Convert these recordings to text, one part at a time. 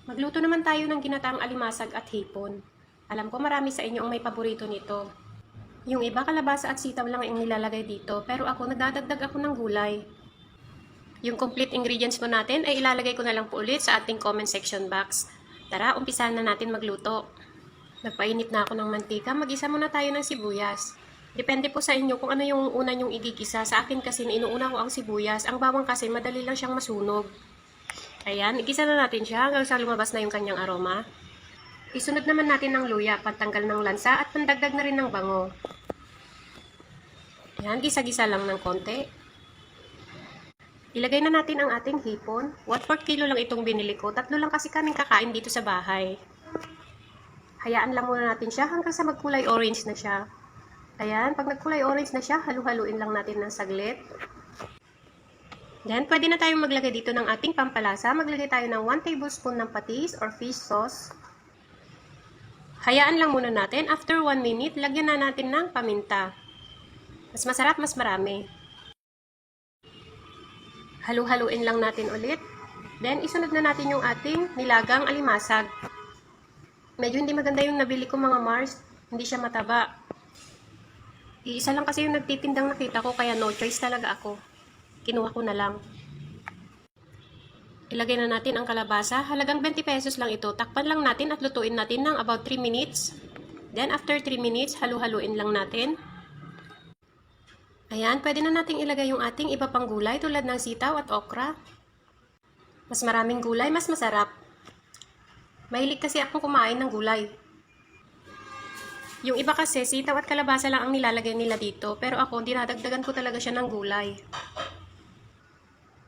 Magluto naman tayo ng ginataang alimasag at hipon. Alam ko marami sa inyo ang may paborito nito. Yung iba kalabasa at sitaw lang ang nilalagay dito, pero ako nagdadagdag ako ng gulay. Yung complete ingredients po natin ay ilalagay ko na lang po ulit sa ating comment section box. Tara, umpisahan na natin magluto. Nagpainit na ako ng mantika, mag-isa muna tayo ng sibuyas. Depende po sa inyo kung ano yung una nyong igigisa. Sa akin kasi inuuna ko ang sibuyas, ang bawang kasi madali lang siyang masunog. Ayan, igisa na natin siya hanggang sa lumabas na yung kanyang aroma. Isunod naman natin ng luya, pantanggal ng lansa at pandagdag na rin ng bango. Ayan, gisa-gisa lang ng konti. Ilagay na natin ang ating hipon. 1/4 kilo lang itong binili ko. 3 lang kasi kaming kakain dito sa bahay. Hayaan lang muna natin siya hanggang sa magkulay orange na siya. Ayan, pag nagkulay orange na siya, halu-haluin lang natin ng saglit. Then, pwede na tayong maglagay dito ng ating pampalasa. Maglagay tayo ng 1 tablespoon ng patis or fish sauce. Hayaan lang muna natin. After 1 minute, lagyan na natin ng paminta. Mas masarap, mas marami. Halu-haluin lang natin ulit. Then, isunod na natin yung ating nilagang alimasag. Medyo hindi maganda yung nabili ko mga Mars. Hindi siya mataba. Iisa lang kasi yung nagtitindang nakita ko, kaya no choice talaga ako. Kinuha ko na lang. Ilagay na natin ang kalabasa. Halagang 20 pesos lang ito. Takpan lang natin at lutuin natin ng about 3 minutes. Then after 3 minutes, halu-haluin lang natin. Ayan, pwede na nating ilagay yung ating iba pang gulay tulad ng sitaw at okra. Mas maraming gulay, mas masarap. Mahilig kasi akong kumain ng gulay. Yung iba kasi, sitaw at kalabasa lang ang nilalagay nila dito. Pero ako, dinadagdagan ko talaga siya ng gulay.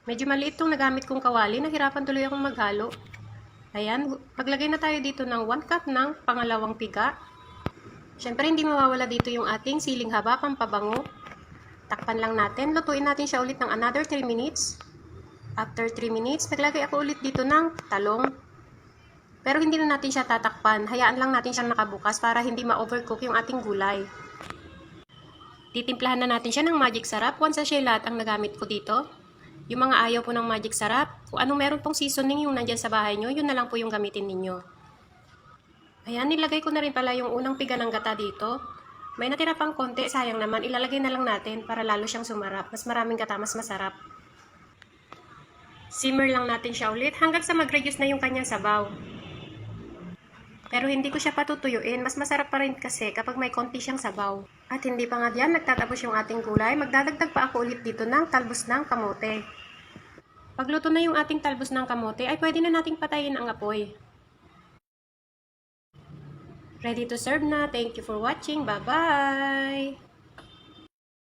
Medyo maliit itong nagamit kong kawali. Nahirapan tuloy akong maghalo. Ayan, maglagay na tayo dito ng 1 cup ng pangalawang piga. Siyempre, hindi mawawala dito yung ating siling haba, pampabango. Takpan lang natin. Lutuin natin siya ulit ng another 3 minutes. After 3 minutes, naglagay ako ulit dito ng talong. Pero hindi na natin siya tatakpan. Hayaan lang natin siyang nakabukas para hindi ma-overcook yung ating gulay. Titimplahan na natin siya ng magic sarap. 1 sachet lahat ang nagamit ko dito. Yung mga ayaw po ng magic sarap, kung anong meron pong seasoning yung nandyan sa bahay nyo, yun na lang po yung gamitin ninyo. Ayan, nilagay ko na rin pala yung unang piga ng gata dito. May natira pang konti, sayang naman. Ilalagay na lang natin para lalo siyang sumarap. Mas maraming gata, mas masarap. Simmer lang natin siya ulit hanggang sa mag-reduce na yung kanyang sabaw. Pero hindi ko siya patutuyuin. Mas masarap pa rin kasi kapag may konti siyang sabaw. At hindi pa nga diyan, nagtatapos yung ating gulay. Magdadagdag pa ako ulit dito ng talbos ng kamote. Pagluto na yung ating talbos ng kamote, ay pwede na nating patayin ang apoy. Ready to serve na. Thank you for watching. Bye-bye!